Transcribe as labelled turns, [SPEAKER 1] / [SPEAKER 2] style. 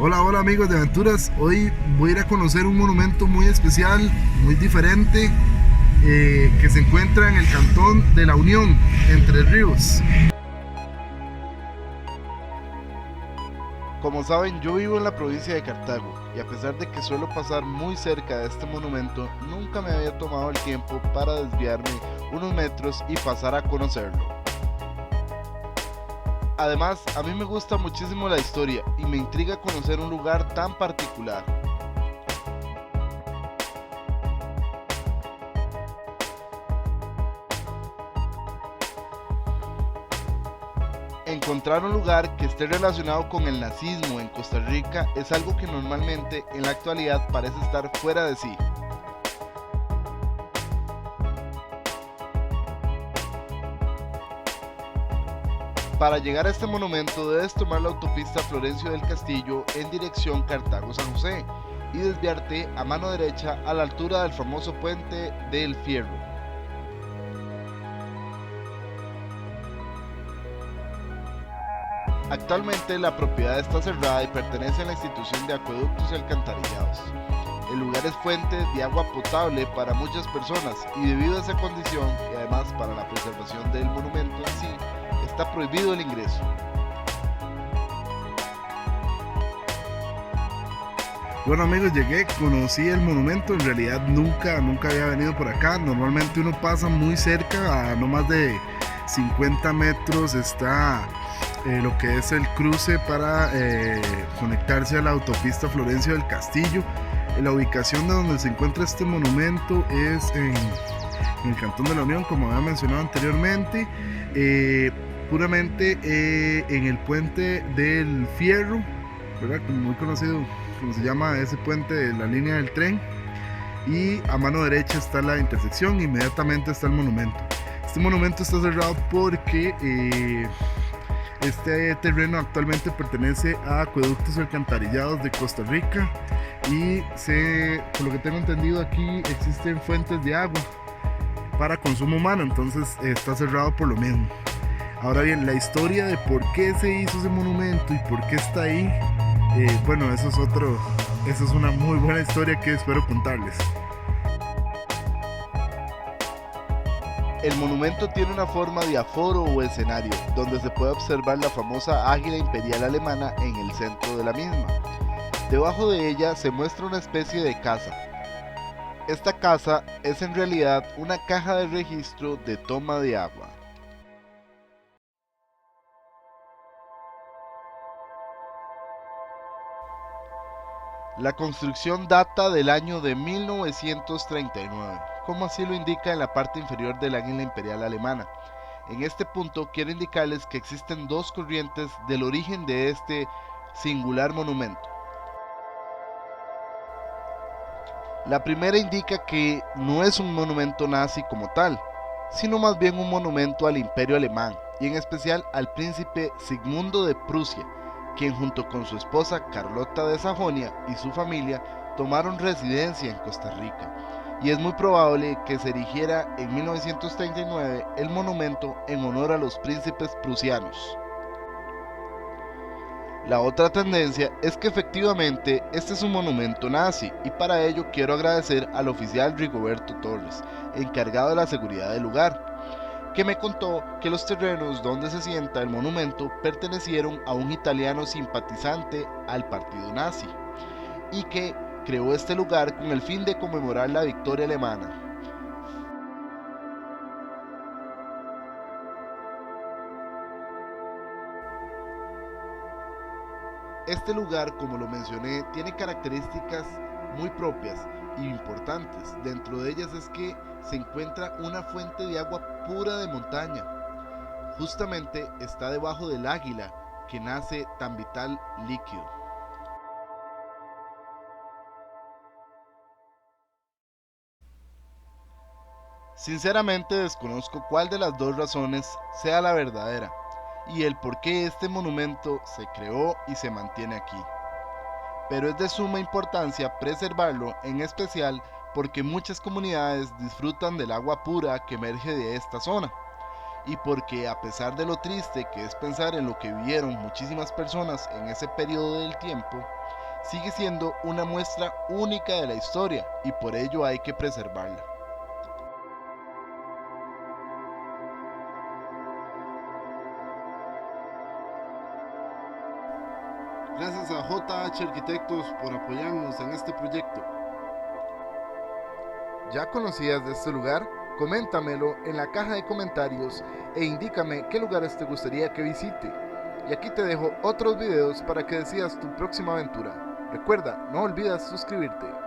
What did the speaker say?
[SPEAKER 1] Hola, hola amigos de aventuras. Hoy voy a ir a conocer un monumento muy especial, muy diferente, que se encuentra en el cantón de La Unión, Entre Ríos. Como saben, yo vivo en la provincia de Cartago y a pesar de que suelo pasar muy cerca de este monumento, nunca me había tomado el tiempo para desviarme unos metros y pasar a conocerlo. Además, a mí me gusta muchísimo la historia y me intriga conocer un lugar tan particular. Encontrar un lugar que esté relacionado con el nazismo en Costa Rica es algo que normalmente en la actualidad parece estar fuera de sí. Para llegar a este monumento debes tomar la autopista Florencio del Castillo en dirección Cartago-San José y desviarte a mano derecha a la altura del famoso puente del Fierro. Actualmente la propiedad está cerrada y pertenece a la institución de acueductos y alcantarillados. El lugar es fuente de agua potable para muchas personas y debido a esa condición y además para la preservación del monumento en sí, está prohibido el ingreso. Bueno amigos, llegué, conocí el monumento, en realidad nunca había venido por acá. Normalmente uno pasa muy cerca, a no más de 50 metros está lo que es el cruce para conectarse a la autopista Florencio del Castillo. La ubicación de donde se encuentra este monumento es en el cantón de La Unión, como había mencionado anteriormente, puramente en el puente del Fierro, ¿verdad? Como muy conocido, como se llama ese puente de la línea del tren, y a mano derecha está la intersección, inmediatamente está el monumento. Este monumento está cerrado porque este terreno actualmente pertenece a Acueductos y Alcantarillados de Costa Rica y por lo que tengo entendido, aquí existen fuentes de agua para consumo humano, entonces está cerrado por lo mismo. Ahora bien, la historia de por qué se hizo ese monumento y por qué está ahí, bueno, eso es una muy buena historia que espero contarles. El monumento tiene una forma de aforo o escenario, donde se puede observar la famosa águila imperial alemana en el centro de la misma. Debajo de ella se muestra una especie de casa. Esta casa es en realidad una caja de registro de toma de agua. La construcción data del año de 1939, como así lo indica en la parte inferior del águila imperial alemana. En este punto quiero indicarles que existen dos corrientes del origen de este singular monumento. La primera indica que no es un monumento nazi como tal, sino más bien un monumento al imperio alemán y en especial al príncipe Sigmundo de Prusia, quien junto con su esposa Carlota de Sajonia y su familia tomaron residencia en Costa Rica, y es muy probable que se erigiera en 1939 el monumento en honor a los príncipes prusianos. La otra tendencia es que efectivamente este es un monumento nazi y para ello quiero agradecer al oficial Rigoberto Torres, encargado de la seguridad del lugar, que me contó que los terrenos donde se sienta el monumento pertenecieron a un italiano simpatizante al partido nazi y que creó este lugar con el fin de conmemorar la victoria alemana. Este lugar, como lo mencioné, tiene características muy propias e importantes. Dentro de ellas es que se encuentra una fuente de agua pura de montaña. Justamente está debajo del águila que nace tan vital líquido. Sinceramente desconozco cuál de las dos razones sea la verdadera y el por qué este monumento se creó y se mantiene aquí. Pero es de suma importancia preservarlo, en especial porque muchas comunidades disfrutan del agua pura que emerge de esta zona. y porque a pesar de lo triste que es pensar en lo que vivieron muchísimas personas en ese periodo del tiempo, sigue siendo una muestra única de la historia y por ello hay que preservarla. Gracias a JH Arquitectos por apoyarnos en este proyecto. ¿Ya conocías de este lugar? Coméntamelo en la caja de comentarios e indícame qué lugares te gustaría que visite. Y aquí te dejo otros videos para que decidas tu próxima aventura. Recuerda, no olvides suscribirte.